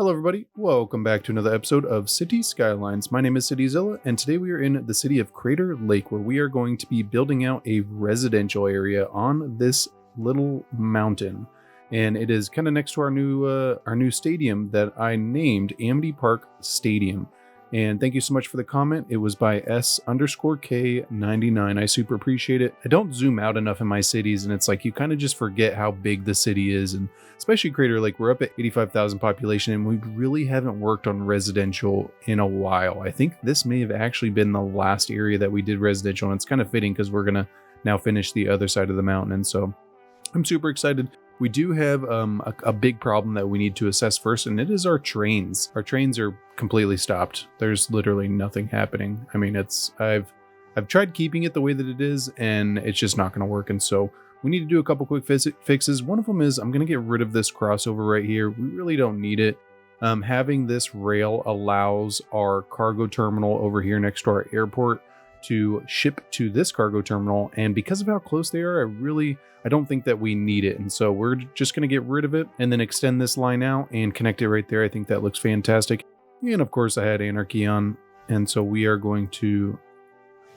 Hello everybody, welcome back to another episode of City Skylines. My name is CityZilla, and today we are in the city of Crater Lake, where we are going to be building out a residential area on this little mountain. And it is kind of next to our new stadium that I named Amity Park Stadium. And thank you so much for the comment. It was by S_K99. I super appreciate it. I don't zoom out enough in my cities, and it's like you kind of just forget how big the city is. And especially Crater Lake, we're up at 85,000 population, and we really haven't worked on residential in a while. I think this may have actually been the last area that we did residential, and it's kind of fitting because we're going to now finish the other side of the mountain. And so I'm super excited. We do have a big problem that we need to assess first, and it is our trains. Our trains are completely stopped. There's literally nothing happening. I mean, I've tried keeping it the way that it is, and it's just not going to work. And so we need to do a couple quick fixes. One of them is I'm going to get rid of this crossover right here. We really don't need it. Having this rail allows our cargo terminal over here next to our airport to ship to this cargo terminal, and because of how close they are, I don't think that we need it, and so we're just going to get rid of it and then extend this line out and connect it right there. I think that looks fantastic. And of course I had Anarchy on, and so we are going to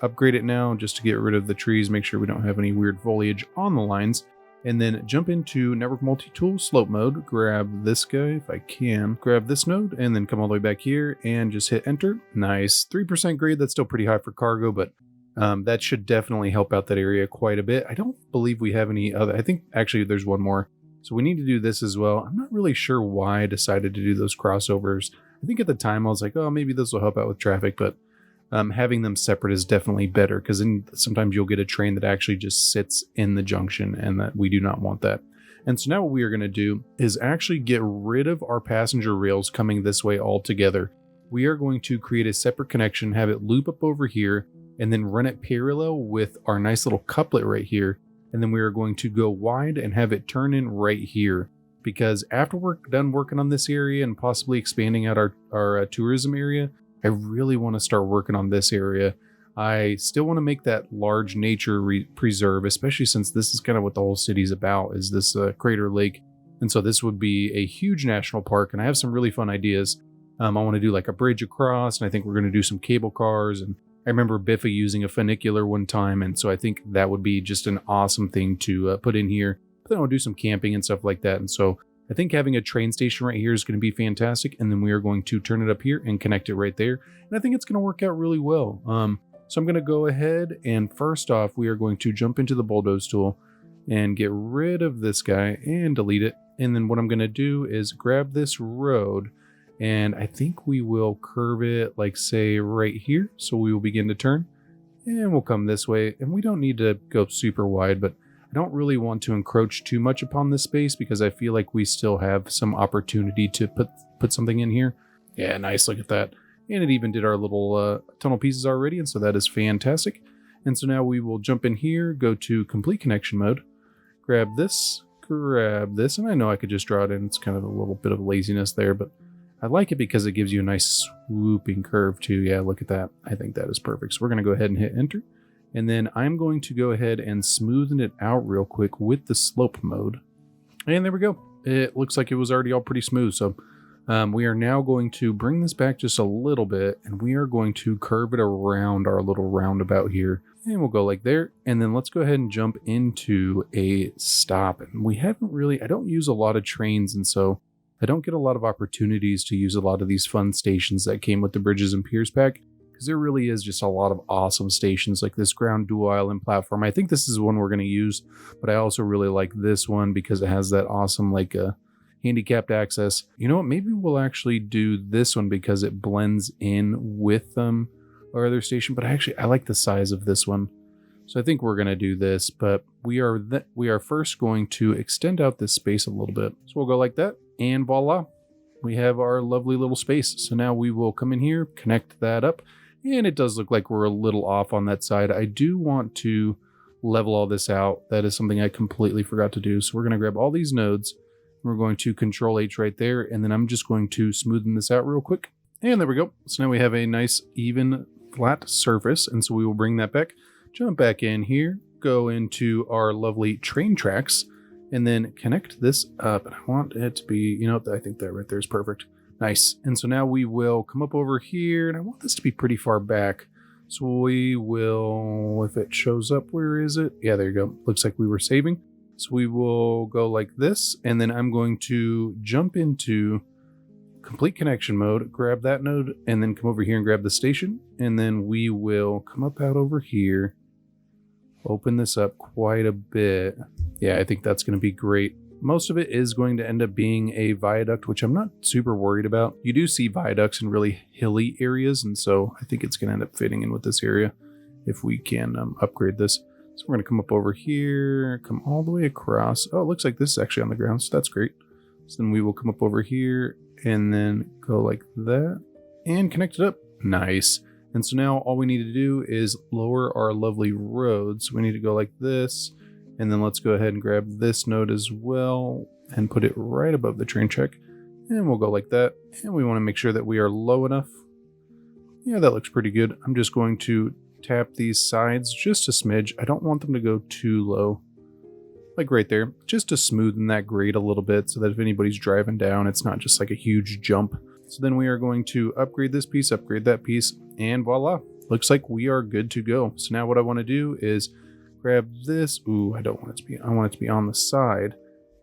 upgrade it now just to get rid of the trees, make sure we don't have any weird foliage on the lines, and then jump into Network Multi-Tool Slope Mode, grab this guy if I can, grab this node, and then come all the way back here and just hit enter. Nice. 3% grade, that's still pretty high for cargo, but that should definitely help out that area quite a bit. I don't believe we have any other, I think actually there's one more. So we need to do this as well. I'm not really sure why I decided to do those crossovers. I think at the time I was like, oh, maybe this will help out with traffic, but having them separate is definitely better, because then sometimes you'll get a train that actually just sits in the junction, and that we do not want that. And so now what we are going to do is actually get rid of our passenger rails coming this way altogether. We are going to create a separate connection, have it loop up over here, and then run it parallel with our nice little couplet right here. And then we are going to go wide and have it turn in right here, because after we're done working on this area and possibly expanding out our tourism area, I really want to start working on this area. I still want to make that large nature preserve, especially since this is kind of what the whole city's about, is this Crater Lake. And so this would be a huge national park, and I have some really fun ideas. I want to do like a bridge across, and I think we're going to do some cable cars, and I remember Biffa using a funicular one time, and so I think that would be just an awesome thing to put in here. But then I'll do some camping and stuff like that, and so I think having a train station right here is going to be fantastic, and then we are going to turn it up here and connect it right there, and I think it's going to work out really well. So I'm going to go ahead, and first off, we are going to jump into the bulldoze tool and get rid of this guy and delete it, and then what I'm going to do is grab this road, and I think we will curve it like, say, right here. So we will begin to turn, and we'll come this way, and we don't need to go super wide, but I don't really want to encroach too much upon this space because I feel like we still have some opportunity to put something in here. Yeah, nice, look at that. And it even did our little tunnel pieces already, and so that is fantastic. And so now we will jump in here, go to complete connection mode, grab this, and I know I could just draw it in. It's kind of a little bit of laziness there, but I like it because it gives you a nice swooping curve too. Yeah, look at that. I think that is perfect. So we're going to go ahead and hit enter. And then I'm going to go ahead and smoothen it out real quick with the slope mode. And there we go. It looks like it was already all pretty smooth. So we are now going to bring this back just a little bit, and we are going to curve it around our little roundabout here. And we'll go like there. And then let's go ahead and jump into a stop. And we haven't really, I don't use a lot of trains, and so I don't get a lot of opportunities to use a lot of these fun stations that came with the Bridges and Piers pack, because there really is just a lot of awesome stations like this ground dual island platform. I think this is one we're going to use, but I also really like this one because it has that awesome like handicapped access. You know what, maybe we'll actually do this one because it blends in with our other station, but I like the size of this one. So I think we're going to do this, but we are first going to extend out this space a little bit. So we'll go like that, and voila, we have our lovely little space. So now we will come in here, connect that up, and it does look like we're a little off on that side. I do want to level all this out. That is something I completely forgot to do. So we're going to grab all these nodes. We're going to Control H right there, and then I'm just going to smoothen this out real quick. And there we go. So now we have a nice, even, flat surface, and so we will bring that back, jump back in here, go into our lovely train tracks, and then connect this up. And I want it to be, I think that right there is perfect. Nice. And so now we will come up over here, and I want this to be pretty far back. So we will, if it shows up, where is it? Yeah, there you go. Looks like we were saving. So we will go like this, and then I'm going to jump into complete connection mode, grab that node, and then come over here and grab the station. And then we will come up out over here, open this up quite a bit. Yeah, I think that's going to be great. Most of it is going to end up being a viaduct, which I'm not super worried about. You do see viaducts in really hilly areas, and so I think it's going to end up fitting in with this area if we can upgrade this. So we're going to come up over here, come all the way across. Oh, it looks like this is actually on the ground, so that's great. So then we will come up over here and then go like that and connect it up. Nice. And so now all we need to do is lower our lovely road. So we need to go like this. And then let's go ahead and grab this node as well and put it right above the train track. And we'll go like that. And we want to make sure that we are low enough. Yeah, that looks pretty good. I'm just going to tap these sides just a smidge. I don't want them to go too low. Like right there, just to smoothen that grade a little bit so that if anybody's driving down, it's not just like a huge jump. So then we are going to upgrade this piece, upgrade that piece, and voila. Looks like we are good to go. So now what I want to do is grab this. Ooh, I don't want it to be, I want it to be on the side.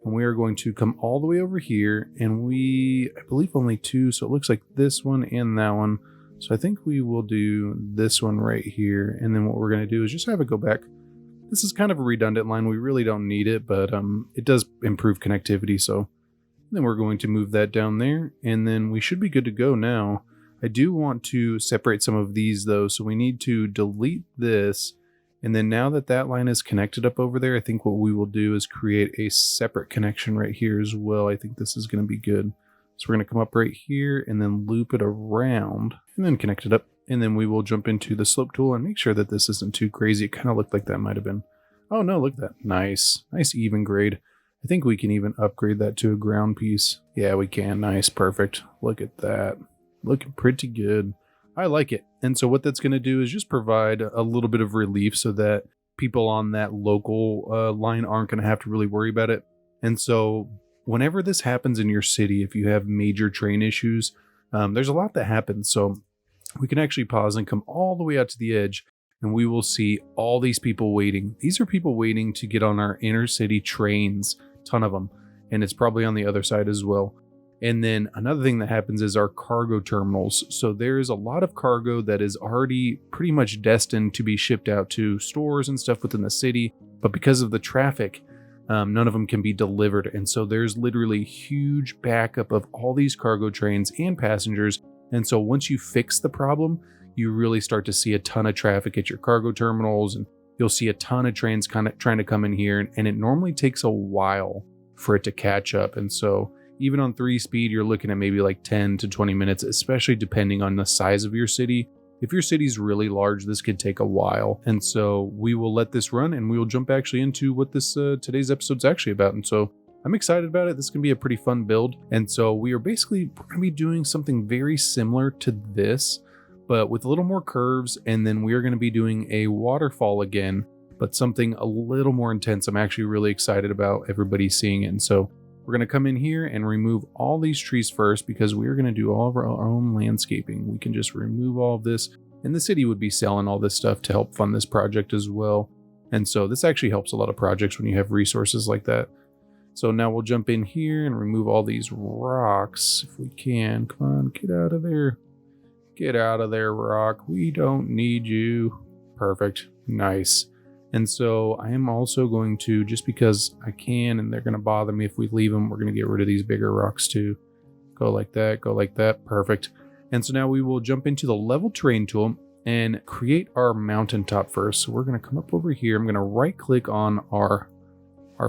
And we are going to come all the way over here, and I believe only two, so it looks like this one and that one. So I think we will do this one right here, and then what we're going to do is just have it go back. This is kind of a redundant line. We really don't need it, but it does improve connectivity, so then we're going to move that down there, and then we should be good to go now. I do want to separate some of these, though, so we need to delete this. And then now that that line is connected up over there, I think what we will do is create a separate connection right here as well. I think this is going to be good. So we're going to come up right here and then loop it around and then connect it up. And then we will jump into the slope tool and make sure that this isn't too crazy. It kind of looked like that might have been. Oh no, look at that. Nice. Nice even grade. I think we can even upgrade that to a ground piece. Yeah, we can. Nice. Perfect. Look at that. Looking pretty good. I like it. And so what that's going to do is just provide a little bit of relief so that people on that local line aren't going to have to really worry about it. And so whenever this happens in your city, if you have major train issues, there's a lot that happens. So we can actually pause and come all the way out to the edge, and we will see all these people waiting. These are people waiting to get on our inner city trains, ton of them. And it's probably on the other side as well. And then another thing that happens is our cargo terminals. So there is a lot of cargo that is already pretty much destined to be shipped out to stores and stuff within the city. But because of the traffic, none of them can be delivered. And so there's literally huge backup of all these cargo trains and passengers. And so once you fix the problem, you really start to see a ton of traffic at your cargo terminals. And you'll see a ton of trains kind of trying to come in here. And it normally takes a while for it to catch up. And so even on 3-speed, you're looking at maybe like 10 to 20 minutes, especially depending on the size of your city. If your city's really large, this could take a while. And so we will let this run, and we will jump actually into what this today's episode's actually about. And so I'm excited about it. This can be a pretty fun build. And so we're going to be doing something very similar to this, but with a little more curves. And then we are going to be doing a waterfall again, but something a little more intense. I'm actually really excited about everybody seeing it. And so we're going to come in here and remove all these trees first, because we're going to do all of our own landscaping. We can just remove all of this, and the city would be selling all this stuff to help fund this project as well. And so this actually helps a lot of projects when you have resources like that. So now we'll jump in here and remove all these rocks if we can. Come on, get out of there. Get out of there, rock. We don't need you. Perfect. Nice. And so I am also going to, just because I can and they're going to bother me if we leave them, we're going to get rid of these bigger rocks too. Go like that, go like that. Perfect. And so now we will jump into the level terrain tool and create our mountaintop first. So we're going to come up over here. I'm going to right click on our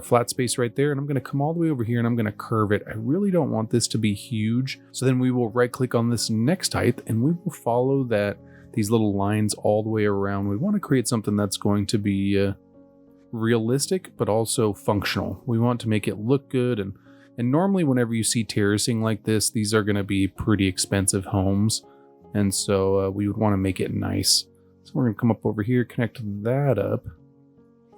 flat space right there, and I'm going to come all the way over here and I'm going to curve it. I really don't want this to be huge. So then we will right click on this next height, and we will follow these little lines all the way around. We want to create something that's going to be realistic, but also functional. We want to make it look good. And normally whenever you see terracing like this, these are going to be pretty expensive homes. And so we would want to make it nice. So we're going to come up over here, connect that up,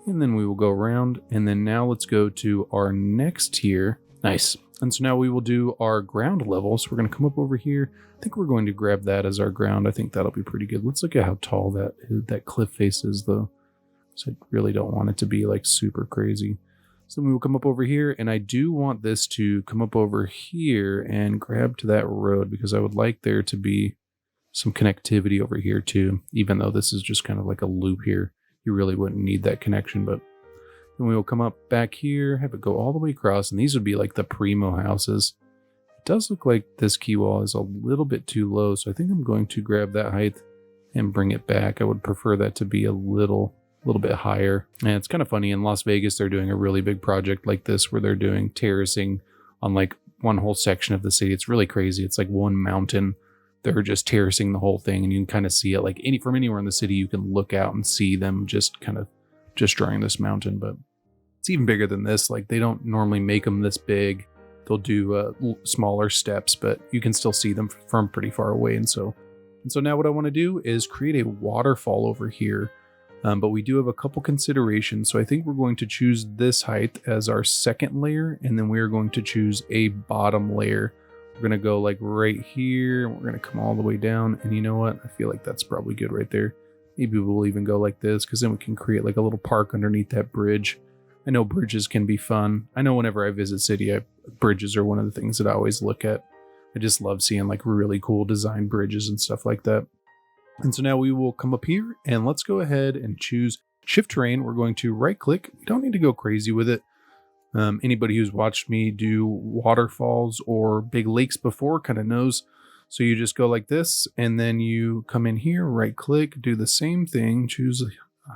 and then we will go around. And then now let's go to our next tier. Nice. And so now we will do our ground level. So we're going to come up over here. I think we're going to grab that as our ground. I think that'll be pretty good. Let's look at how tall that cliff face is though. So I really don't want it to be like super crazy. So we will come up over here, and I do want this to come up over here and grab to that road because I would like there to be some connectivity over here too, even though this is just kind of like a loop here. You really wouldn't need that connection, but then we will come up back here, have it go all the way across, and these would be like the primo houses. It does look like this key wall is a little bit too low, so I think I'm going to grab that height and bring it back. I would prefer that to be a little bit higher. And it's kind of funny, in Las Vegas they're doing a really big project like this where they're doing terracing on like one whole section of the city. It's really crazy. It's like one mountain. They're just terracing the whole thing, and you can kind of see it like from anywhere in the city. You can look out and see them just kind of drawing this mountain. But it's even bigger than this. Like, they don't normally make them this big. They'll do smaller steps, but you can still see them from pretty far away. And so now what I want to do is create a waterfall over here. But we do have a couple considerations. So I think we're going to choose this height as our second layer, and then we're going to choose a bottom layer. We're going to go like right here, and we're going to come all the way down. And you know what? I feel like that's probably good right there. Maybe we'll even go like this, because then we can create like a little park underneath that bridge. I know bridges can be fun. I know whenever I visit city, bridges are one of the things that I always look at. I just love seeing like really cool design bridges and stuff like that. And so now we will come up here, and let's go ahead and choose shift terrain. We're going to right click. We don't need to go crazy with it. Anybody who's watched me do waterfalls or big lakes before kind of knows. So you just go like this, and then you come in here, right click, do the same thing, choose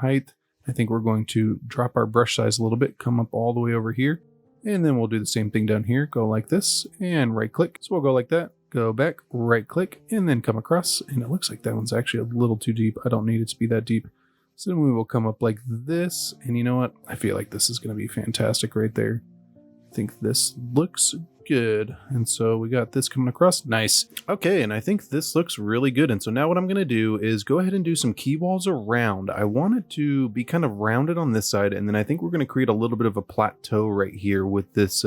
height. I think we're going to drop our brush size a little bit, come up all the way over here, and then we'll do the same thing down here. Go like this and right click. So we'll go like that. Go back, right click, and then come across. And it looks like that one's actually a little too deep. I don't need it to be that deep. So then we will come up like this. And you know what? I feel like this is going to be fantastic right there. I think this looks good. And so we got this coming across. Nice. Okay, and I think this looks really good. And so now what I'm going to do is go ahead and do some key walls around. I want it to be kind of rounded on this side. And then I think we're going to create a little bit of a plateau right here with this,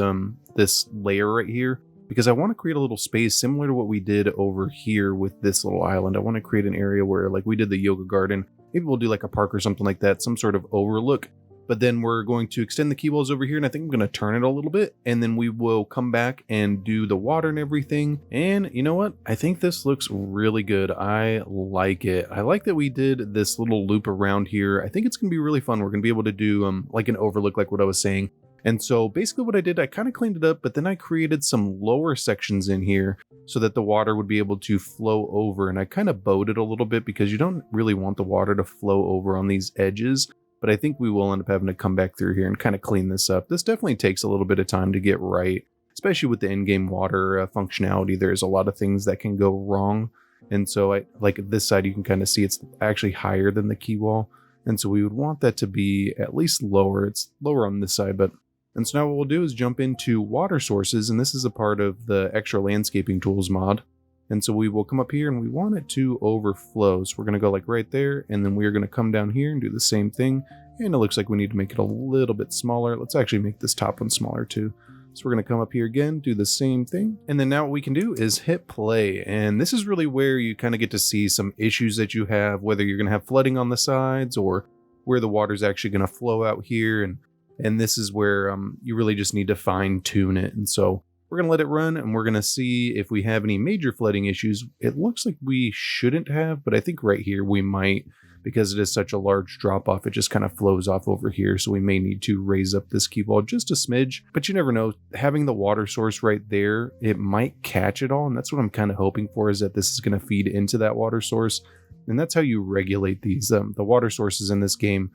this layer right here. Because I want to create a little space similar to what we did over here with this little island. I want to create an area where, like we did the yoga garden, maybe we'll do like a park or something like that, some sort of overlook. But then we're going to extend the key walls over here, and I think I'm going to turn it a little bit, and then we will come back and do the water and everything. And you know what? I think this looks really good. I like it. I like that we did this little loop around here. I think it's going to be really fun. We're going to be able to do like an overlook, like what I was saying. And so basically what I did, I kind of cleaned it up, but then I created some lower sections in here so that the water would be able to flow over. And I kind of bowed it a little bit because you don't really want the water to flow over on these edges. But I think we will end up having to come back through here and kind of clean this up. This definitely takes a little bit of time to get right, especially with the in-game water functionality. There's a lot of things that can go wrong. And so I like this side, you can kind of see it's actually higher than the key wall. And so we would want that to be at least lower. It's lower on this side, but and so now what we'll do is jump into water sources, and this is a part of the extra landscaping tools mod. And so we will come up here, and we want it to overflow. So we're going to go like right there, and then we're going to come down here and do the same thing. And it looks like we need to make it a little bit smaller. Let's actually make this top one smaller too. So we're going to come up here again, do the same thing. And then now what we can do is hit play. And this is really where you kind of get to see some issues that you have, whether you're going to have flooding on the sides or where the water's actually going to flow out here. And this is where you really just need to fine tune it. And so we're going to let it run, and we're going to see if we have any major flooding issues. It looks like we shouldn't have, but I think right here we might, because it is such a large drop off. It just kind of flows off over here. So we may need to raise up this key wall just a smidge, but you never know. Having the water source right there, it might catch it all. And that's what I'm kind of hoping for, is that this is going to feed into that water source. And that's how you regulate these. The water sources in this game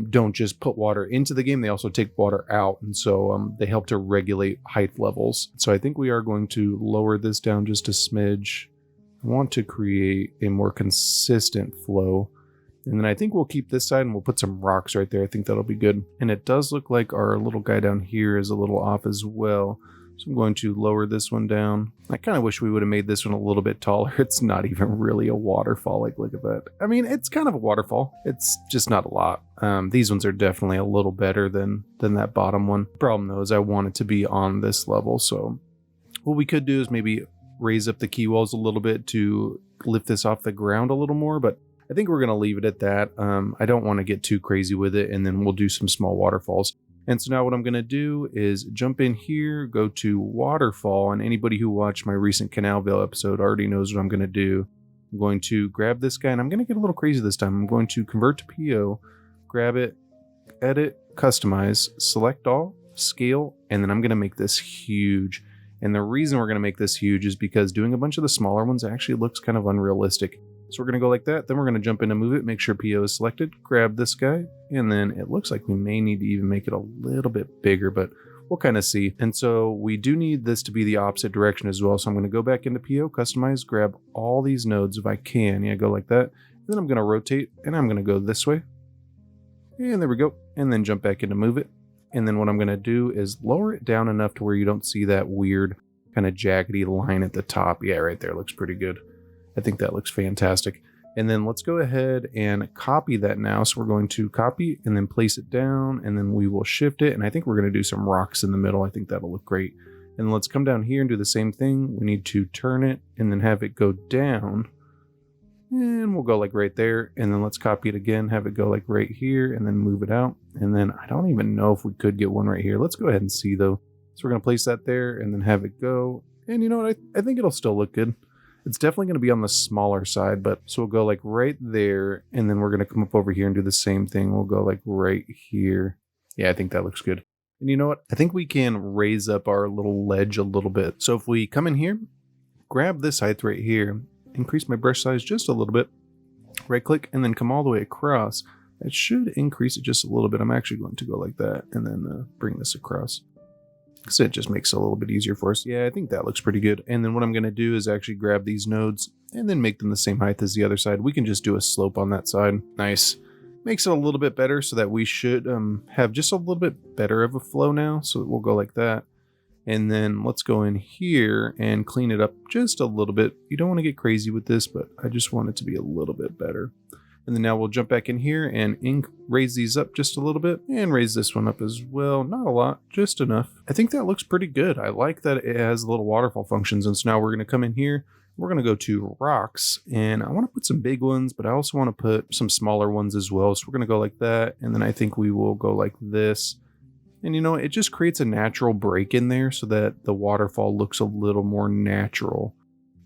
don't just put water into the game, they also take water out. And so they help to regulate height levels. So I think we are going to lower this down just a smidge. I want to create a more consistent flow. And then I think we'll keep this side and we'll put some rocks right there. I think that'll be good. And it does look like our little guy down here is a little off as well. So I'm going to lower this one down. I kind of wish we would have made this one a little bit taller. It's not even really a waterfall. Like, look at that. I mean, it's kind of a waterfall. It's just not a lot. These ones are definitely a little better than that bottom one. Problem though is I want it to be on this level. So what we could do is maybe raise up the quay walls a little bit to lift this off the ground a little more, but I think we're going to leave it at that. I don't want to get too crazy with it, and then we'll do some small waterfalls. And so now what I'm going to do is jump in here, go to Waterfall, and anybody who watched my recent Canalville episode already knows what I'm going to do. I'm going to grab this guy, and I'm going to get a little crazy this time. I'm going to convert to PO, grab it, edit, customize, select all, scale, and then I'm going to make this huge. And the reason we're going to make this huge is because doing a bunch of the smaller ones actually looks kind of unrealistic. So we're going to go like that. Then we're going to jump in and move it, make sure PO is selected, grab this guy, and then it looks like we may need to even make it a little bit bigger, but we'll kind of see. And so we do need this to be the opposite direction as well. So I'm going to go back into PO, customize, grab all these nodes if I can. Yeah, go like that. And then I'm going to rotate, and I'm going to go this way. And there we go. And then jump back in to move it. And then what I'm going to do is lower it down enough to where you don't see that weird kind of jaggedy line at the top. Yeah, right there looks pretty good. I think that looks fantastic. And then let's go ahead and copy that now. So we're going to copy and then place it down, and then we will shift it. And I think we're going to do some rocks in the middle. I think that'll look great. And let's come down here and do the same thing. We need to turn it and then have it go down. And we'll go like right there. And then let's copy it again, have it go like right here, and then move it out. And then I don't even know if we could get one right here. Let's go ahead and see though. So we're going to place that there and then have it go. And you know what? I think it'll still look good. It's definitely going to be on the smaller side, but so we'll go like right there, and then we're going to come up over here and do the same thing. We'll go like right here. Yeah, I think that looks good. And you know what? I think we can raise up our little ledge a little bit. So if we come in here, grab this height right here, increase my brush size just a little bit, right click, and then come all the way across. That should increase it just a little bit. I'm actually going to go like that and then bring this across, because it just makes it a little bit easier for us. Yeah, I think that looks pretty good. And then what I'm going to do is actually grab these nodes and then make them the same height as the other side. We can just do a slope on that side. Nice. Makes it a little bit better so that we should have just a little bit better of a flow now. So we'll go like that. And then let's go in here and clean it up just a little bit. You don't want to get crazy with this, but I just want it to be a little bit better. And then now we'll jump back in here and raise these up just a little bit, and raise this one up as well. Not a lot, just enough. I think that looks pretty good. I like that it has little waterfall functions. And so now we're going to come in here. We're going to go to rocks, and I want to put some big ones, but I also want to put some smaller ones as well. So we're going to go like that. And then I think we will go like this. And you know, it just creates a natural break in there so that the waterfall looks a little more natural.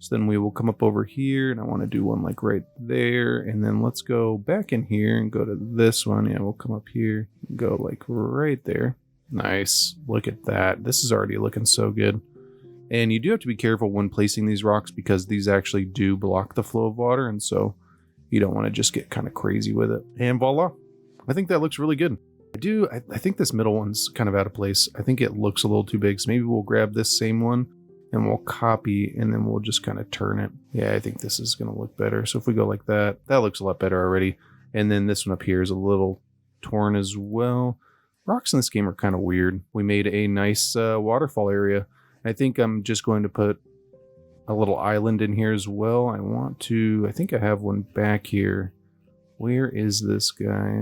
So then we will come up over here, and I want to do one like right there. And then let's go back in here and go to this one. Yeah, we'll come up here and go like right there. Nice. Look at that. This is already looking so good. And you do have to be careful when placing these rocks, because these actually do block the flow of water. And so you don't want to just get kind of crazy with it. And voila. I think that looks really good. I think this middle one's kind of out of place. I think it looks a little too big. So maybe we'll grab this same one and we'll copy, and then we'll just kind of turn it. Yeah, I think this is going to look better. So if we go like that, that looks a lot better already. And then this one up here is a little torn as well. Rocks in this game are kind of weird. We made a nice waterfall area. I think I'm just going to put a little island in here as well. I think I have one back here. Where is this guy?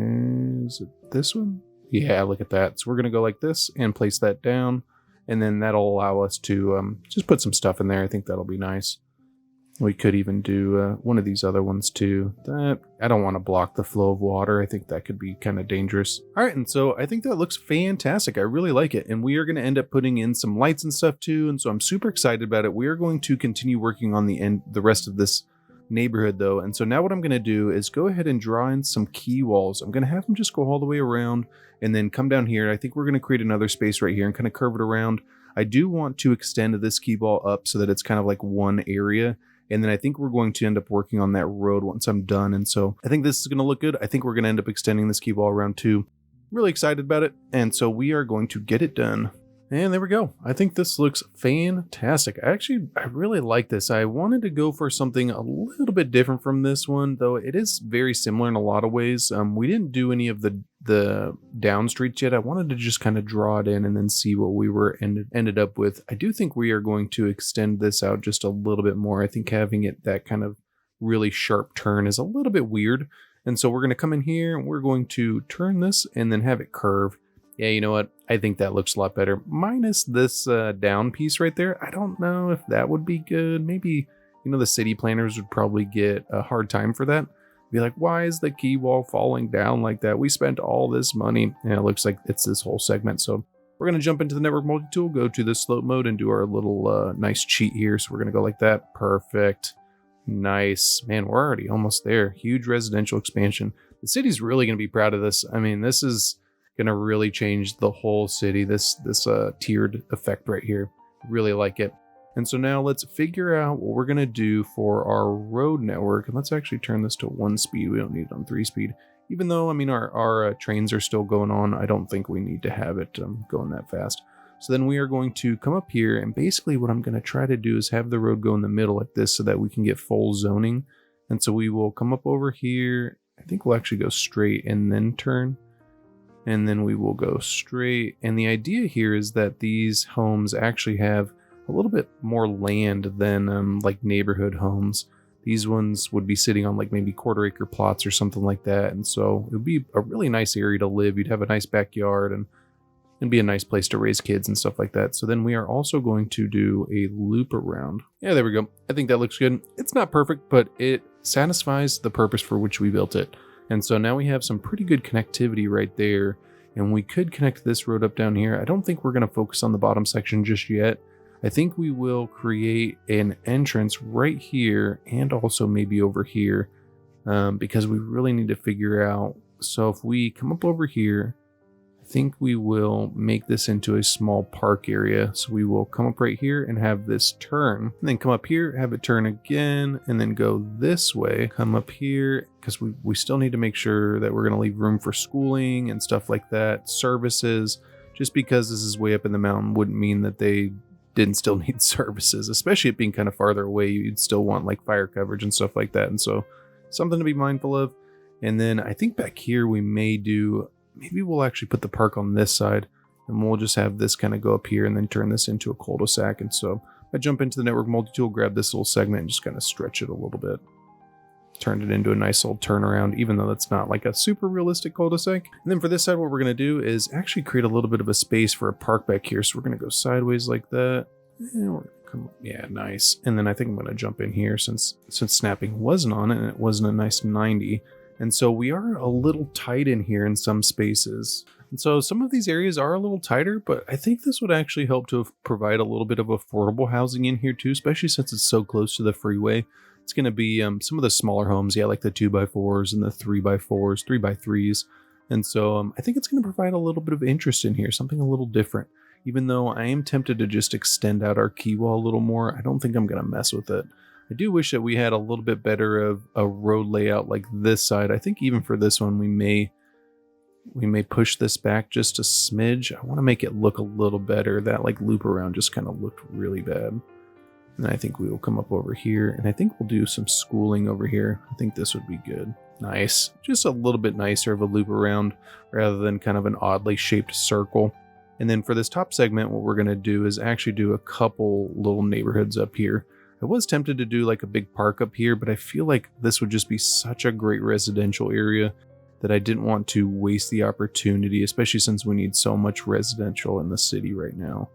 Is it this one? Yeah, look at that. So we're going to go like this and place that down. And then that'll allow us to just put some stuff in there. I think that'll be nice. We could even do one of these other ones too. I don't want to block the flow of water. I think that could be kind of dangerous. All right, and so I think that looks fantastic. I really like it. And we are going to end up putting in some lights and stuff too. And so I'm super excited about it. We are going to continue working on the rest of this neighborhood though. And so now what I'm going to do is go ahead and draw in some key walls. I'm going to have them just go all the way around and then come down here. I think we're going to create another space right here and kind of curve it around. I do want to extend this key wall up so that it's kind of like one area. And then I think we're going to end up working on that road once I'm done. And so I think this is going to look good. I think we're going to end up extending this key wall around too. Really excited about it. And so we are going to get it done. And there we go. I think this looks fantastic. I really like this. I wanted to go for something a little bit different from this one, though it is very similar in a lot of ways. We didn't do any of the down streets yet. I wanted to just kind of draw it in and then see what we were ended up with. I do think we are going to extend this out just a little bit more. I think having it that kind of really sharp turn is a little bit weird. And so we're going to come in here and we're going to turn this and then have it curve. Yeah, you know what? I think that looks a lot better. Minus this down piece right there. I don't know if that would be good. Maybe, the city planners would probably get a hard time for that. Be like, why is the key wall falling down like that? We spent all this money. And it looks like it's this whole segment. So we're going to jump into the network multi-tool, go to the slope mode and do our little nice cheat here. So we're going to go like that. Perfect. Nice. Man, we're already almost there. Huge residential expansion. The city's really going to be proud of this. I mean, this is gonna really change the whole city, this tiered effect right here. Really like it. And so now let's figure out what we're gonna do for our road network. And let's actually turn this to 1 speed. We don't need it on 3 speed. Even though, I mean, our trains are still going on, I don't think we need to have it going that fast. So then we are going to come up here, and basically what I'm gonna try to do is have the road go in the middle like this so that we can get full zoning. And so we will come up over here. I think we'll actually go straight and then turn. And then we will go straight. And the idea here is that these homes actually have a little bit more land than like neighborhood homes. These ones would be sitting on like maybe quarter-acre plots or something like that. And so it would be a really nice area to live. You'd have a nice backyard and it'd be a nice place to raise kids and stuff like that. So then we are also going to do a loop around. Yeah, there we go. I think that looks good. It's not perfect, but it satisfies the purpose for which we built it. And so now we have some pretty good connectivity right there. And we could connect this road up down here. I don't think we're going to focus on the bottom section just yet. I think we will create an entrance right here and also maybe over here because we really need to figure out. So if we come up over here, I think we will make this into a small park area. So we will come up right here and have this turn, and then come up here, have it turn again, and then go this way, come up here, because we still need to make sure that we're going to leave room for schooling and stuff like that, services. Just because this is way up in the mountain wouldn't mean that they didn't still need services, especially it being kind of farther away. You'd still want like fire coverage and stuff like that. And so something to be mindful of. And then I think back here we maybe we'll actually put the park on this side and we'll just have this kind of go up here and then turn this into a cul-de-sac. And so I jump into the network multi-tool, grab this little segment and just kind of stretch it a little bit. Turned it into a nice little turnaround, even though that's not like a super realistic cul-de-sac. And then for this side, what we're going to do is actually create a little bit of a space for a park back here. So we're going to go sideways like that. And we're gonna yeah, nice. And then I think I'm going to jump in here since snapping wasn't on it and it wasn't a nice 90. And so we are a little tight in here in some spaces. And so some of these areas are a little tighter, but I think this would actually help to provide a little bit of affordable housing in here too, especially since it's so close to the freeway. It's going to be some of the smaller homes, yeah, like the 2x4s and the 3x4s, 3x3s. And so I think it's going to provide a little bit of interest in here, something a little different. Even though I am tempted to just extend out our key wall a little more, I don't think I'm going to mess with it. I do wish that we had a little bit better of a road layout like this side. I think even for this one, we may push this back just a smidge. I want to make it look a little better. That like loop around just kind of looked really bad. And I think we will come up over here and I think we'll do some schooling over here. I think this would be good. Nice. Just a little bit nicer of a loop around rather than kind of an oddly shaped circle. And then for this top segment, what we're going to do is actually do a couple little neighborhoods up here. I was tempted to do like a big park up here, but I feel like this would just be such a great residential area that I didn't want to waste the opportunity, especially since we need so much residential in the city right now.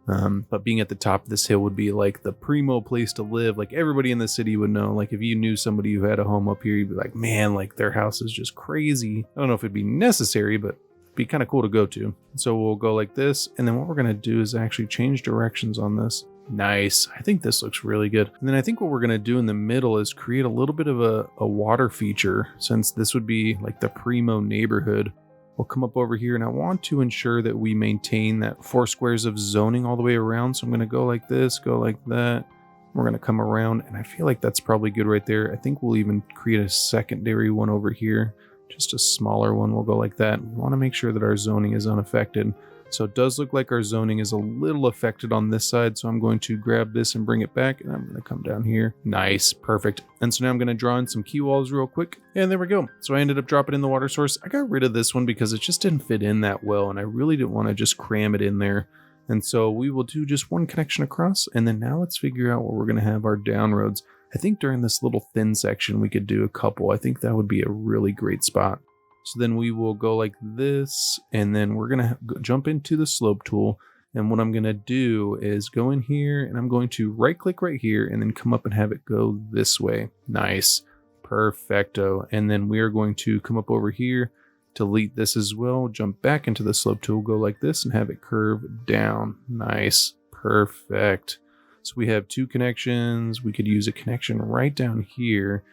But being at the top of this hill would be like the primo place to live. Like everybody in the city would know, like if you knew somebody who had a home up here, you'd be like, man, like their house is just crazy. I don't know if it'd be necessary, but it'd be kind of cool to go to. So we'll go like this. And then what we're going to do is actually change directions on this. Nice. I think this looks really good. And then I think what we're going to do in the middle is create a little bit of a water feature, since this would be like the primo neighborhood. We'll come up over here and I want to ensure that we maintain that 4 squares of zoning all the way around. So I'm going to go like this, go like that. We're going to come around and I feel like that's probably good right there. I think we'll even create a secondary one over here, just a smaller one. We'll go like that. We want to make sure that our zoning is unaffected. So it does look like our zoning is a little affected on this side. So I'm going to grab this and bring it back, and I'm going to come down here. Nice, perfect. And so now I'm going to draw in some key walls real quick. And there we go. So I ended up dropping in the water source. I got rid of this one because it just didn't fit in that well, and I really didn't want to just cram it in there. And so we will do just one connection across, and then now let's figure out where we're going to have our down roads. I think during this little thin section we could do a couple. I think that would be a really great spot. So then we will go like this, and then we're going to jump into the slope tool. And what I'm going to do is go in here, and I'm going to right click right here and then come up and have it go this way. Nice. Perfecto. And then we are going to come up over here, delete this as well, jump back into the slope tool, go like this and have it curve down. Nice. Perfect. So we have two connections. We could use a connection right down here.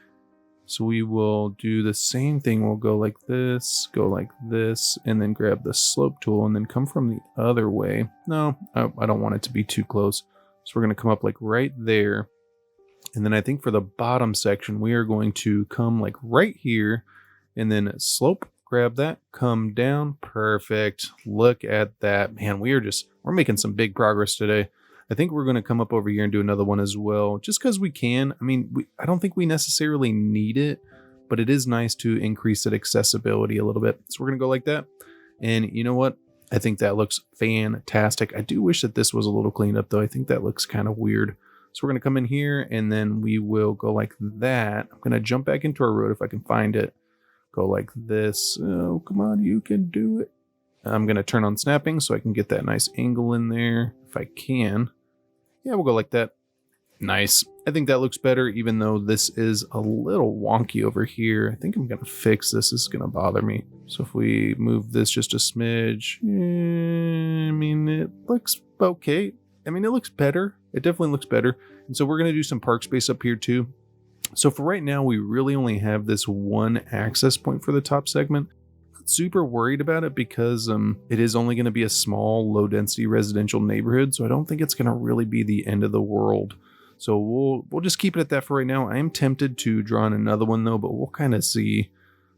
So we will do the same thing. We'll go like this, and then grab the slope tool and then come from the other way. No, I don't want it to be too close. So we're going to come up like right there. And then I think for the bottom section, we are going to come like right here and then slope, grab that, come down. Perfect. Look at that. Man, we're making some big progress today. I think we're going to come up over here and do another one as well, just because we can. I mean, I don't think we necessarily need it, but it is nice to increase that accessibility a little bit. So we're going to go like that. And you know what? I think that looks fantastic. I do wish that this was a little cleaned up, though. I think that looks kind of weird. So we're going to come in here, and then we will go like that. I'm going to jump back into our road if I can find it. Go like this. Oh, come on, you can do it. I'm going to turn on snapping so I can get that nice angle in there if I can. Yeah, we'll go like that. Nice. I think that looks better, even though this is a little wonky over here. I think I'm going to fix this. This is going to bother me. So if we move this just a smidge, I mean, it looks okay. I mean, it looks better. It definitely looks better. And so we're going to do some park space up here too. So for right now, we really only have this one access point for the top segment. Super worried about it because it is only going to be a small low density residential neighborhood, so I don't think it's going to really be the end of the world. So we'll just keep it at that for right now. I am tempted to draw in another one though, but we'll kind of see.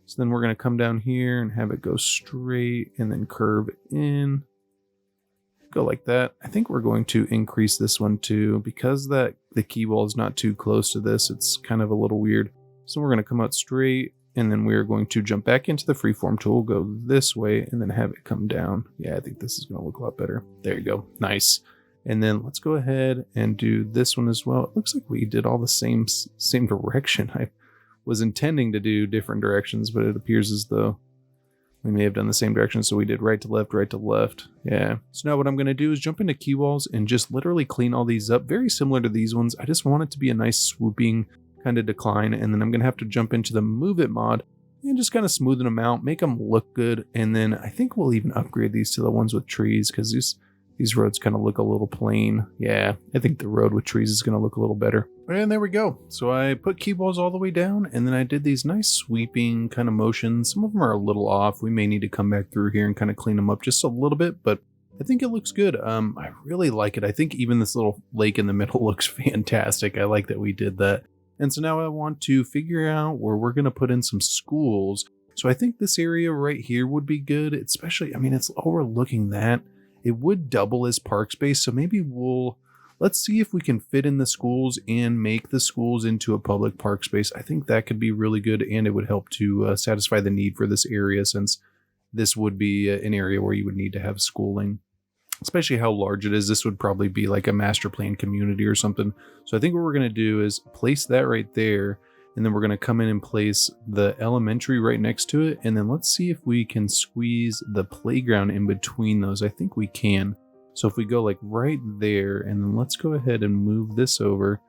So then we're going to come down here and have it go straight and then curve in, go like that. I think we're going to increase this one too, because the key wall is not too close to this. It's kind of a little weird. So we're going to come out straight. And then we're going to jump back into the freeform tool, go this way, and then have it come down. Yeah, I think this is going to look a lot better. There you go. Nice. And then let's go ahead and do this one as well. It looks like we did all the same direction. I was intending to do different directions, but it appears as though we may have done the same direction. So we did right to left. Yeah. So now what I'm going to do is jump into key walls and just literally clean all these up. Very similar to these ones. I just want it to be a nice swooping kind of decline, and then I'm going to have to jump into the move it mod and just kind of smoothen them out, make them look good. And then I think we'll even upgrade these to the ones with trees, because these roads kind of look a little plain. Yeah, I think the road with trees is going to look a little better. And there we go. So I put key walls all the way down, and then I did these nice sweeping kind of motions. Some of them are a little off. We may need to come back through here and kind of clean them up just a little bit, but I think it looks good. I really like it. I think even this little lake in the middle looks fantastic. I like that we did that. And so now I want to figure out where we're going to put in some schools. So I think this area right here would be good, especially, I mean, it's overlooking that. It would double as park space. So maybe let's see if we can fit in the schools and make the schools into a public park space. I think that could be really good, and it would help to satisfy the need for this area, since this would be an area where you would need to have schooling. Especially how large it is. This would probably be like a master plan community or something. So I think what we're going to do is place that right there, and then we're going to come in and place the elementary right next to it. And then let's see if we can squeeze the playground in between those. I think we can. So if we go like right there, and then let's go ahead and move this over,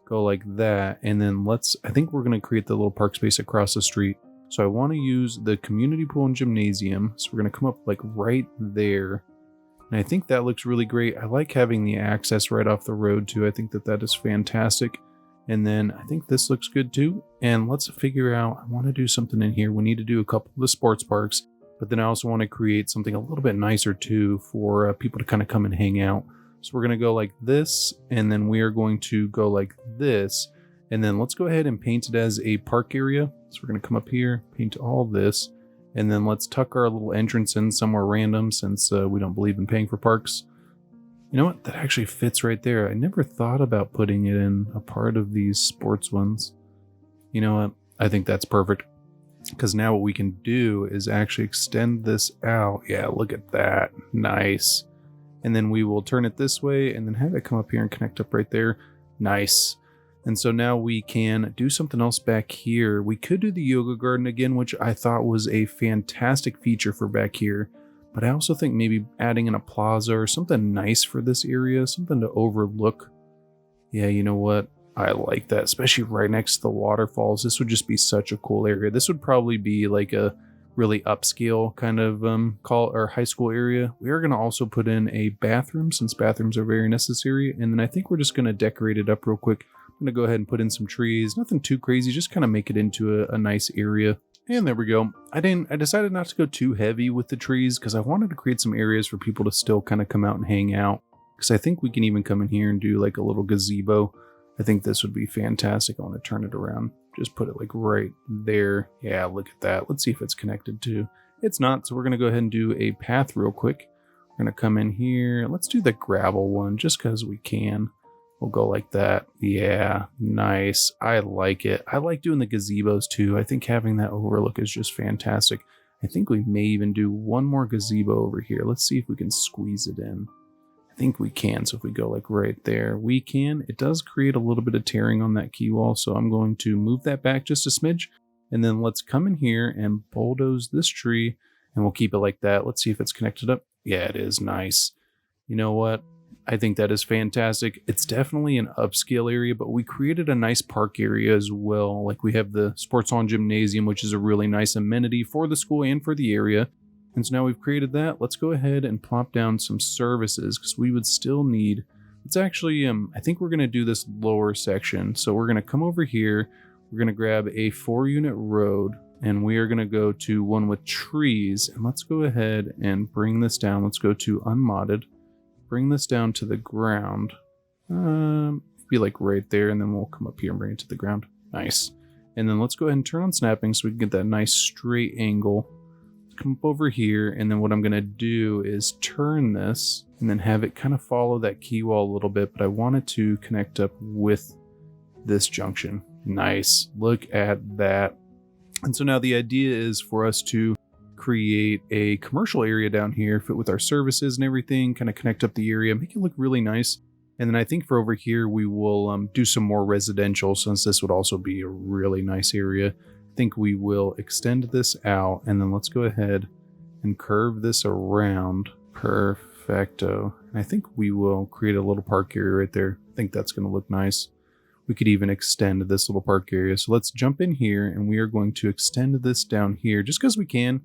go like that. And then I think we're going to create the little park space across the street. So I want to use the community pool and gymnasium. So we're going to come up like right there. And I think that looks really great. I like having the access right off the road too. I think that is fantastic. And then I think this looks good too. And let's figure out, I want to do something in here. We need to do a couple of the sports parks, but then I also want to create something a little bit nicer too for people to kind of come and hang out. So we're going to go like this, and then we are going to go like this. And then let's go ahead and paint it as a park area. So we're going to come up here, paint all this. And then let's tuck our little entrance in somewhere random since we don't believe in paying for parks. You know what? That actually fits right there. I never thought about putting it in a part of these sports ones. You know what? I think that's perfect. Because now what we can do is actually extend this out. Yeah, look at that. Nice. And then we will turn it this way and then have it come up here and connect up right there. Nice. And so now we can do something else back here. We could do the yoga garden again, which I thought was a fantastic feature for back here. But I also think maybe adding in a plaza or something nice for this area, something to overlook. Yeah, you know what? I like that, especially right next to the waterfalls. This would just be such a cool area. This would probably be like a really upscale kind of high school area. We are going to also put in a bathroom since bathrooms are very necessary. And then I think we're just going to decorate it up real quick. I'm going to go ahead and put in some trees. Nothing too crazy, just kind of make it into a nice area. And there we go. I decided not to go too heavy with the trees because I wanted to create some areas for people to still kind of come out and hang out. Because I think we can even come in here and do like a little gazebo. I think this would be fantastic. I want to turn it around. Just put it like right there. Yeah, look at that. Let's see if it's connected to. It's not, so we're going to go ahead and do a path real quick. We're going to come in here. Let's do the gravel one just because we can. We'll go like that. Yeah, nice. I like it. I like doing the gazebos too. I think having that overlook is just fantastic. I think we may even do one more gazebo over here. Let's see if we can squeeze it in. I think we can. So if we go like right there, we can. It does create a little bit of tearing on that key wall. So I'm going to move that back just a smidge. And then let's come in here and bulldoze this tree and we'll keep it like that. Let's see if it's connected up. Yeah, it is. Nice. You know what? I think that is fantastic. It's definitely an upscale area, but we created a nice park area as well. Like we have the Sports Lawn Gymnasium, which is a really nice amenity for the school and for the area. And so now we've created that. Let's go ahead and plop down some services because we would still need, it's actually, I think we're going to do this lower section. So we're going to come over here. We're going to grab a 4-unit road and we are going to go to one with trees. And let's go ahead and bring this down. Let's go to unmodded. Bring this down to the ground. Be like right there, and then we'll come up here and bring it to the ground. Nice. And then let's go ahead and turn on snapping so we can get that nice straight angle. Come up over here, and then what I'm going to do is turn this and then have it kind of follow that key wall a little bit, but I want it to connect up with this junction. Nice. Look at that. And so now the idea is for us to create a commercial area down here, fit with our services and everything, kind of connect up the area, make it look really nice. And then I think for over here, we will do some more residential since this would also be a really nice area. I think we will extend this out and then let's go ahead and curve this around. Perfecto. And I think we will create a little park area right there. I think that's going to look nice. We could even extend this little park area. So let's jump in here and we are going to extend this down here just because we can.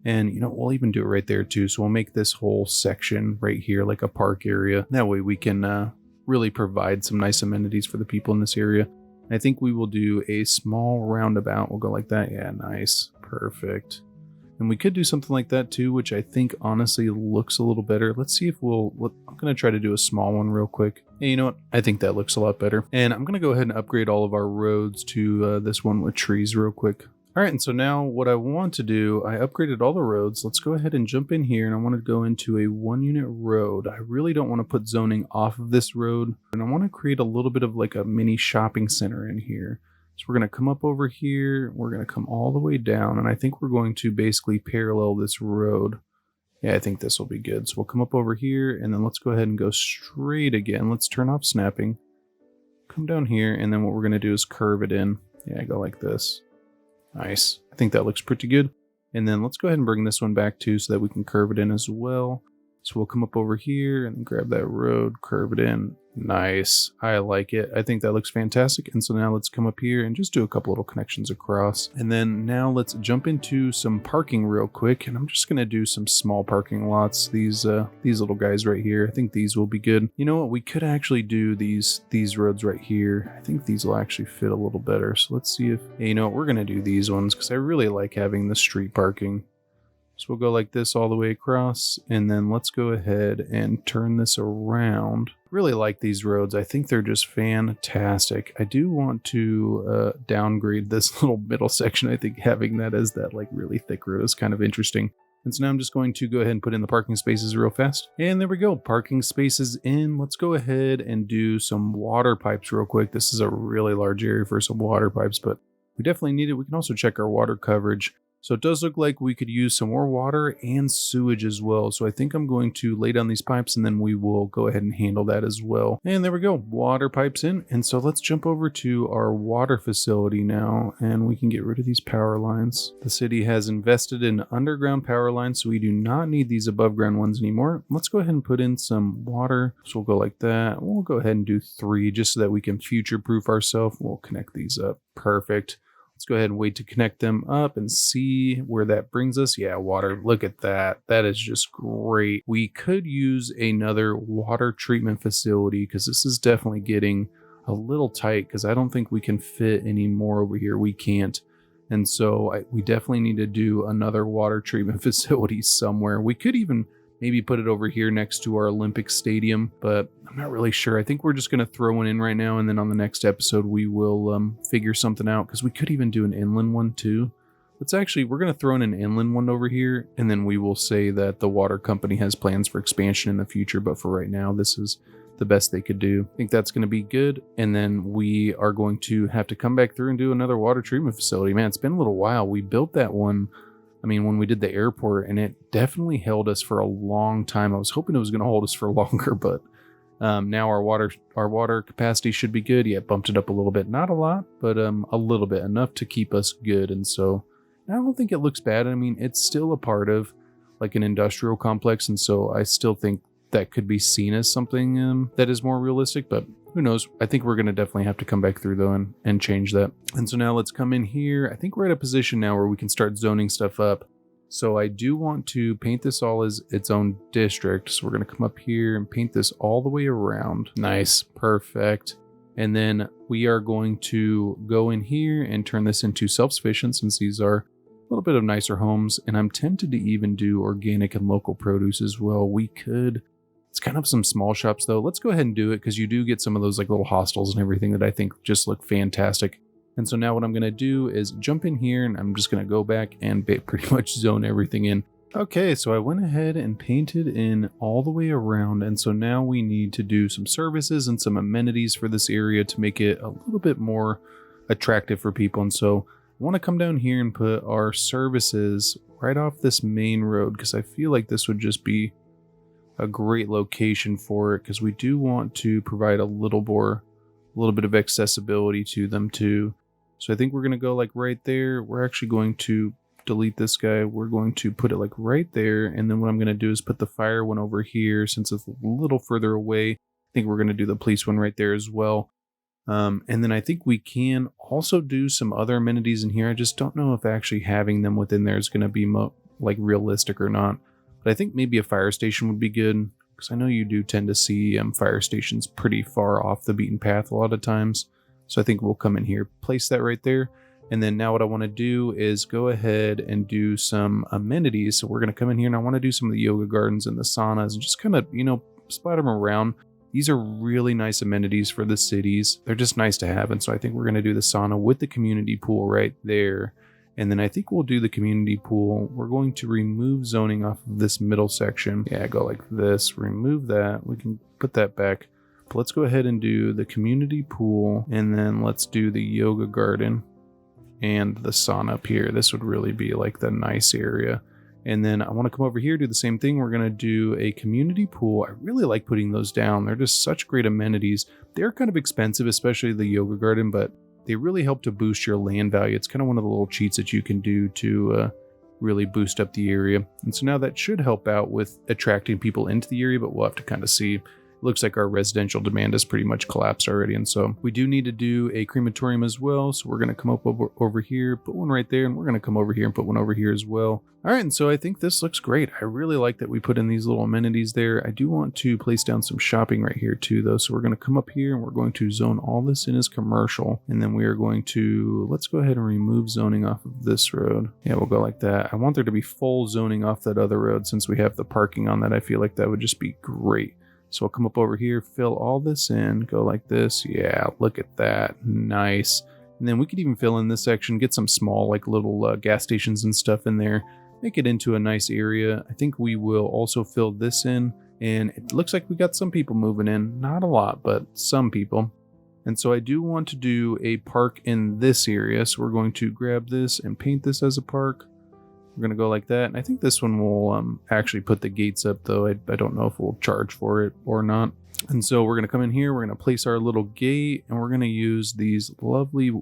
And, you know, we'll even do it right there too. So we'll make this whole section right here like a park area. That way we can really provide some nice amenities for the people in this area. And I think we will do a small roundabout. We'll go like that. Yeah, nice. Perfect. And we could do something like that too, which I think honestly looks a little better. Let's see if I'm going to try to do a small one real quick. And you know what? I think that looks a lot better. And I'm going to go ahead and upgrade all of our roads to this one with trees real quick. All right, and so now what I want to do, I upgraded all the roads. Let's go ahead and jump in here, and I want to go into a 1-unit road. I really don't want to put zoning off of this road, and I want to create a little bit of like a mini shopping center in here. So we're going to come up over here, we're going to come all the way down, and I think we're going to basically parallel this road. Yeah, I think this will be good. So we'll come up over here, and then let's go ahead and go straight again. Let's turn off snapping. Come down here, and then what we're going to do is curve it in. Yeah, go like this. Nice. I think that looks pretty good. And then let's go ahead and bring this one back too so that we can curve it in as well. So we'll come up over here and grab that road, curve it in. Nice. I like it. I think that looks fantastic. And so now let's come up here and just do a couple little connections across. And then now let's jump into some parking real quick. And I'm just going to do some small parking lots. These little guys right here. I think these will be good. You know what? We could actually do these roads right here. I think these will actually fit a little better. So let's see if, you know what? We're going to do these ones because I really like having the street parking. So we'll go like this all the way across, and then let's go ahead and turn this around. Really like these roads. I think they're just fantastic. I do want to downgrade this little middle section. I think having that as that like really thick road is kind of interesting. And so now I'm just going to go ahead and put in the parking spaces real fast. And there we go, parking spaces in. Let's go ahead and do some water pipes real quick. This is a really large area for some water pipes, but we definitely need it. We can also check our water coverage. So it does look like we could use some more water and sewage as well. So I think I'm going to lay down these pipes and then we will go ahead and handle that as well. And there we go, water pipes in. And so let's jump over to our water facility now and we can get rid of these power lines. The city has invested in underground power lines, so we do not need these above ground ones anymore. Let's go ahead and put in some water. So we'll go like that. We'll go ahead and do 3 just so that we can future proof ourselves. We'll connect these up. Perfect. Let's go ahead and wait to connect them up and see where that brings us. Yeah, water. Look at that. That is just great. We could use another water treatment facility because this is definitely getting a little tight because I don't think we can fit any more over here. We can't. And so we definitely need to do another water treatment facility somewhere. We could even maybe put it over here next to our Olympic Stadium, but I'm not really sure. I think we're just going to throw one in right now, and then on the next episode, we will figure something out, because we could even do an inland one too. We're going to throw in an inland one over here, and then we will say that the water company has plans for expansion in the future, but for right now, this is the best they could do. I think that's going to be good, and then we are going to have to come back through and do another water treatment facility. Man, it's been a little while. We built that one when we did the airport, and it definitely held us for a long time. I was hoping it was going to hold us for longer, but now our water capacity should be good. Yeah, bumped it up a little bit. Not a lot, but a little bit. Enough to keep us good. And so I don't think it looks bad. It's still a part of like an industrial complex, and so I still think that could be seen as something that is more realistic, but who knows? I think we're going to definitely have to come back through though and change that. And so now let's come in here. I think we're at a position now where we can start zoning stuff up. So I do want to paint this all as its own district. So we're going to come up here and paint this all the way around. Nice. Perfect. And then we are going to go in here and turn this into self-sufficient, since these are a little bit of nicer homes. And I'm tempted to even do organic and local produce as well. We could. It's kind of some small shops though. Let's go ahead and do it, because you do get some of those like little hostels and everything that I think just look fantastic. And so now what I'm going to do is jump in here, and I'm just going to go back and pretty much zone everything in. Okay, so I went ahead and painted in all the way around. And so now we need to do some services and some amenities for this area to make it a little bit more attractive for people. And so I want to come down here and put our services right off this main road, because I feel like this would just be a great location for it, because we do want to provide a little bit of accessibility to them too. So I think we're going to go like right there. We're actually going to delete this guy. We're going to put it like right there. And then what I'm going to do is put the fire one over here, since it's a little further away. I think we're going to do the police one right there as well. And then I think we can also do some other amenities in here. I just don't know if actually having them within there is going to be like realistic or not. But I think maybe a fire station would be good, because I know you do tend to see fire stations pretty far off the beaten path a lot of times. So I think we'll come in here, place that right there. And then now what I want to do is go ahead and do some amenities. So we're going to come in here, and I want to do some of the yoga gardens and the saunas and just kind of, splat them around. These are really nice amenities for the cities. They're just nice to have. And so I think we're going to do the sauna with the community pool right there. And then I think we'll do the community pool. We're going to remove zoning off of this middle section. Yeah, go like this, remove that. We can put that back. But let's go ahead and do the community pool. And then let's do the yoga garden and the sauna up here. This would really be like the nice area. And then I want to come over here, do the same thing. We're going to do a community pool. I really like putting those down. They're just such great amenities. They're kind of expensive, especially the yoga garden, but they really help to boost your land value. It's kind of one of the little cheats that you can do to really boost up the area. And so now that should help out with attracting people into the area, but we'll have to kind of see. looks like our residential demand has pretty much collapsed already. And so we do need to do a crematorium as well. So we're going to come up over here, put one right there, and we're going to come over here and put one over here as well. All right, and so I think this looks great. I really like that we put in these little amenities there. I do want to place down some shopping right here too, though. So we're going to come up here and we're going to zone all this in as commercial. And then we are going to, let's go ahead and remove zoning off of this road. Yeah, we'll go like that. I want there to be full zoning off that other road since we have the parking on that. I feel like that would just be great. So I'll come up over here, fill all this in, go like this. Yeah, look at that. Nice. And then we could even fill in this section, get some small like little gas stations and stuff in there, make it into a nice area. I think we will also fill this in, and it looks like we got some people moving in. Not a lot, but some people. And so I do want to do a park in this area. So we're going to grab this and paint this as a park. We're going to go like that. And I think this one will actually put the gates up, though. I don't know if we'll charge for it or not. And so we're going to come in here. We're going to place our little gate, and we're going to use these lovely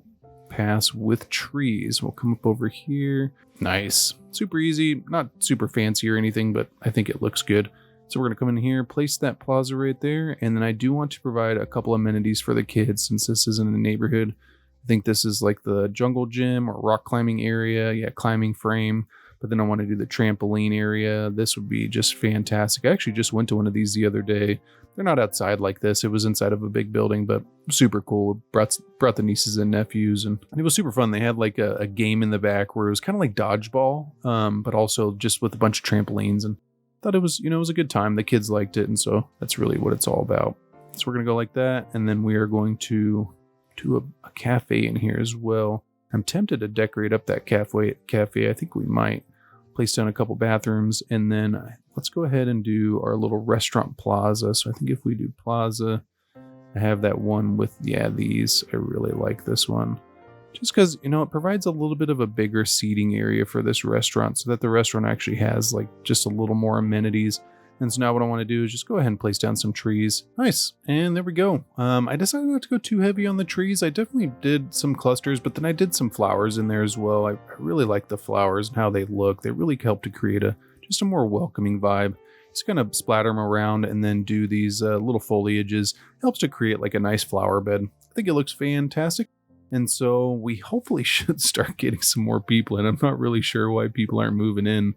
paths with trees. We'll come up over here. Nice. Super easy. Not super fancy or anything, but I think it looks good. So we're going to come in here, place that plaza right there. And then I do want to provide a couple amenities for the kids since this is in the neighborhood. I think this is like the jungle gym or rock climbing area. Yeah, climbing frame. But then I want to do the trampoline area. This would be just fantastic. I actually just went to one of these the other day. They're not outside like this. It was inside of a big building, but super cool. Brought the nieces and nephews, and it was super fun. They had like a game in the back where it was kind of like dodgeball, but also just with a bunch of trampolines. And I thought it was, it was a good time. The kids liked it, and so that's really what it's all about. So we're going to go like that, and then we are going to do a cafe in here as well. I'm tempted to decorate up that cafe. I think we might place down a couple bathrooms, and then let's go ahead and do our little restaurant plaza. So I think if we do plaza, I have that one with, these. I really like this one. Just because, it provides a little bit of a bigger seating area for this restaurant so that the restaurant actually has like just a little more amenities. And so now what I want to do is just go ahead and place down some trees. Nice. And there we go. I decided not to go too heavy on the trees. I definitely did some clusters, but then I did some flowers in there as well. I really like the flowers and how they look. They really help to create just a more welcoming vibe. Just kind of splatter them around and then do these little foliages. Helps to create like a nice flower bed. I think it looks fantastic. And so we hopefully should start getting some more people in. I'm not really sure why people aren't moving in.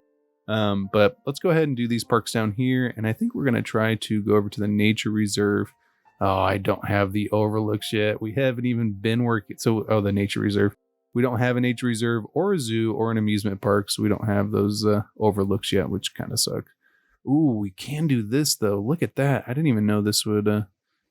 But let's go ahead and do these parks down here. And I think we're going to try to go over to the nature reserve. Oh, I don't have the overlooks yet. We haven't even been working. So, the nature reserve. We don't have a nature reserve or a zoo or an amusement park. So we don't have those overlooks yet, which kind of suck. Ooh, we can do this though. Look at that. I didn't even know this would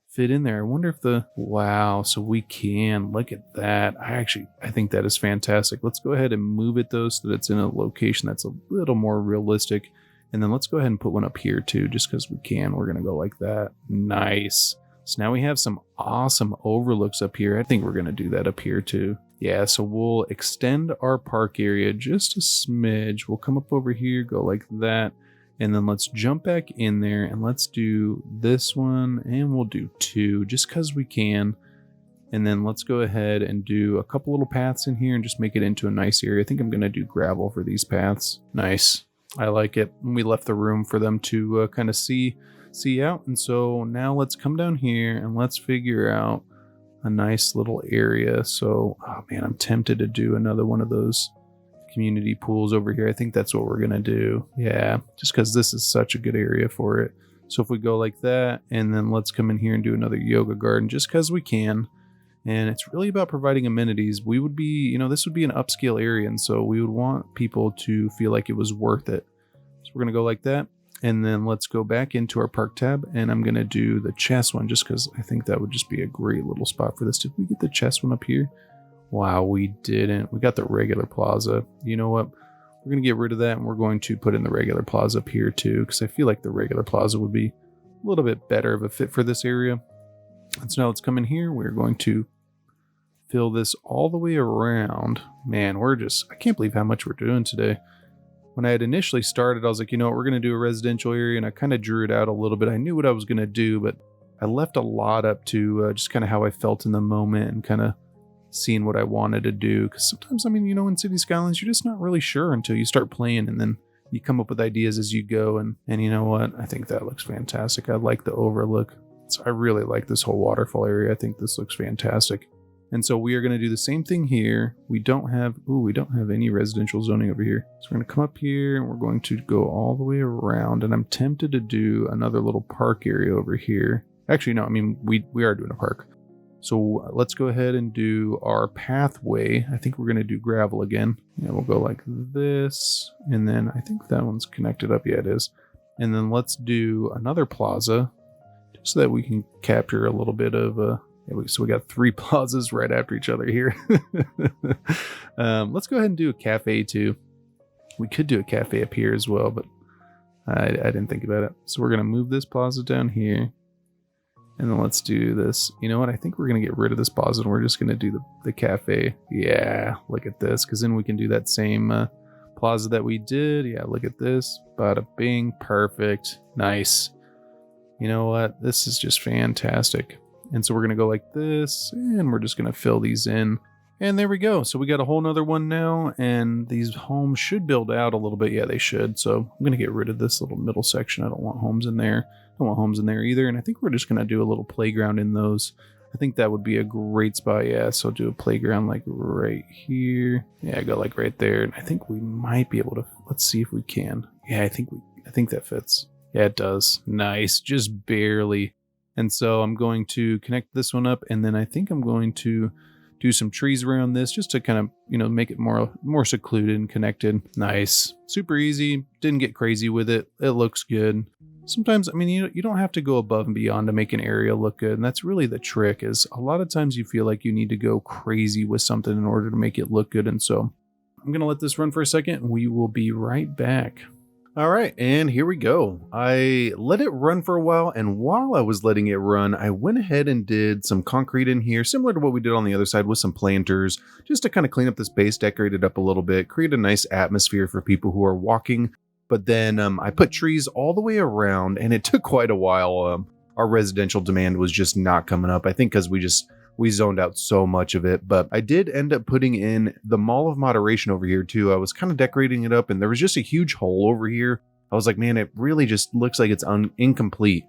fit in there. I wonder if wow, so we can. Look at that. I think that is fantastic. Let's go ahead and move it though so that it's in a location that's a little more realistic. And then let's go ahead and put one up here too, just because we can. We're going to go like that. Nice. So now we have some awesome overlooks up here. I think we're going to do that up here too. Yeah, so we'll extend our park area just a smidge. We'll come up over here, go like that. And then let's jump back in there and let's do this one, and we'll do two just because we can. And then let's go ahead and do a couple little paths in here and just make it into a nice area. I think I'm going to do gravel for these paths. Nice. I like it. We left the room for them to kind of see out. And so now let's come down here and let's figure out a nice little area. So, oh man, I'm tempted to do another one of those community pools over here. I think that's what we're gonna do. Yeah, just because this is such a good area for it. So if we go like that, and then let's come in here and do another yoga garden just because we can. And it's really about providing amenities. We would be, this would be an upscale area, and so we would want people to feel like it was worth it. So we're gonna go like that, and then let's go back into our park tab, and I'm gonna do the chess one just because I think that would just be a great little spot for this. Did we get the chess one up here? Wow, we didn't. We got the regular plaza. You know what? We're going to get rid of that, and we're going to put in the regular plaza up here too, because I feel like the regular plaza would be a little bit better of a fit for this area. And so now let's come in here. We're going to fill this all the way around. Man, I can't believe how much we're doing today. When I had initially started, I was like, we're going to do a residential area, and I kind of drew it out a little bit. I knew what I was going to do, but I left a lot up to just kind of how I felt in the moment and kind of seeing what I wanted to do, because sometimes in City Skylines you're just not really sure until you start playing, and then you come up with ideas as you go. And you know what? I think that looks fantastic. I like the overlook. So I really like this whole waterfall area. I think this looks fantastic. And so we are going to do the same thing here. We don't have any residential zoning over here. So we're going to come up here and we're going to go all the way around. And I'm tempted to do another little park area over here. Actually, no, I mean, we are doing a park. So let's go ahead and do our pathway. I think we're going to do gravel again. Yeah, we'll go like this. And then I think that one's connected up. Yeah, it is. And then let's do another plaza just so that we can capture a little bit of so we got 3 plazas right after each other here. Let's go ahead and do a cafe too. We could do a cafe up here as well, but I didn't think about it. So we're going to move this plaza down here. And then let's do this. You know what? I think we're going to get rid of this plaza and we're just going to do the cafe. Yeah, look at this. Because then we can do that same plaza that we did. Yeah, look at this. Bada bing. Perfect. Nice. You know what? This is just fantastic. And so we're going to go like this, and we're just going to fill these in. And there we go. So we got a whole nother one now, and these homes should build out a little bit. Yeah, they should. So I'm going to get rid of this little middle section. I don't want homes in there. I don't want homes in there either. And I think we're just going to do a little playground in those. I think that would be a great spot. Yeah, so do a playground like right here. Yeah, go like right there. And I think we might be able to, let's see if we can. Yeah, I think that fits. Yeah, it does. Nice. Just barely. And so I'm going to connect this one up, and then I think I'm going to do some trees around this just to kind of, make it more secluded and connected. Nice. Super easy. Didn't get crazy with it. It looks good. Sometimes, I mean, you don't have to go above and beyond to make an area look good. And that's really the trick, is a lot of times you feel like you need to go crazy with something in order to make it look good. And so I'm going to let this run for a second, and we will be right back. All right, and here we go. I let it run for a while, and while I was letting it run, I went ahead and did some concrete in here, similar to what we did on the other side with some planters, just to kind of clean up the space, decorate it up a little bit, create a nice atmosphere for people who are walking. But then I put trees all the way around, and it took quite a while. Our residential demand was just not coming up, I think because we zoned out so much of it. But I did end up putting in the Mall of Moderation over here too. I was kind of decorating it up, and there was just a huge hole over here. I was like, man, it really just looks like it's incomplete.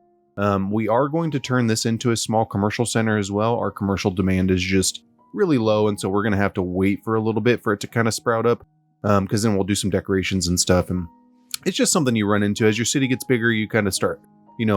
We are going to turn this into a small commercial center as well. Our commercial demand is just really low, and so we're going to have to wait for a little bit for it to kind of sprout up, because then we'll do some decorations and stuff. And it's just something you run into as your city gets bigger. You kind of start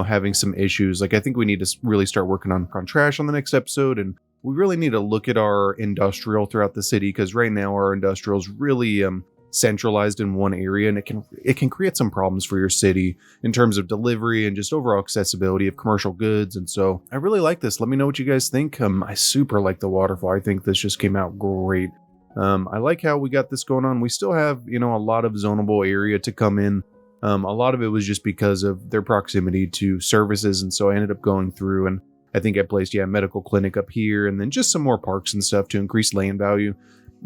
having some issues. Like, I think we need to really start working on trash on the next episode, and we really need to look at our industrial throughout the city, because right now our industrial is really centralized in one area, and it can create some problems for your city in terms of delivery and just overall accessibility of commercial goods. And so I really like this. Let me know what you guys think. I super like the waterfall. I think this just came out great. I like how we got this going on. We still have a lot of zonable area to come in. A lot of it was just because of their proximity to services, and so I ended up going through, and I think I placed a medical clinic up here, and then just some more parks and stuff to increase land value.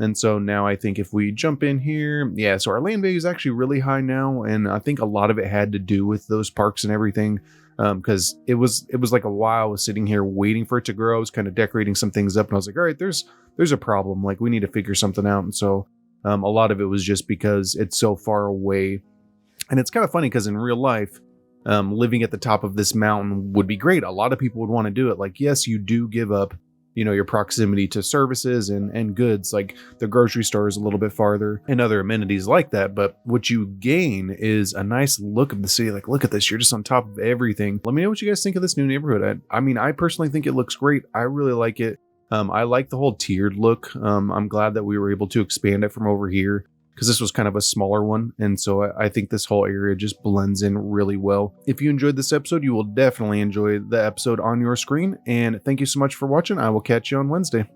And so now I think if we jump in here, so our land value is actually really high now, and I think a lot of it had to do with those parks and everything, because it was like a while I was sitting here waiting for it to grow. I was kind of decorating some things up, and I was like, all right, there's a problem. Like, we need to figure something out. And so a lot of it was just because it's so far away. And it's kind of funny because in real life, living at the top of this mountain would be great. A lot of people would want to do it. Like, yes, you do give up, your proximity to services and goods. Like, the grocery store is a little bit farther and other amenities like that. But what you gain is a nice look of the city. Like, look at this. You're just on top of everything. Let me know what you guys think of this new neighborhood. I mean, I personally think it looks great. I really like it. I like the whole tiered look. I'm glad that we were able to expand it from over here, because this was kind of a smaller one. And so I think this whole area just blends in really well. If you enjoyed this episode, you will definitely enjoy the episode on your screen. And thank you so much for watching. I will catch you on Wednesday.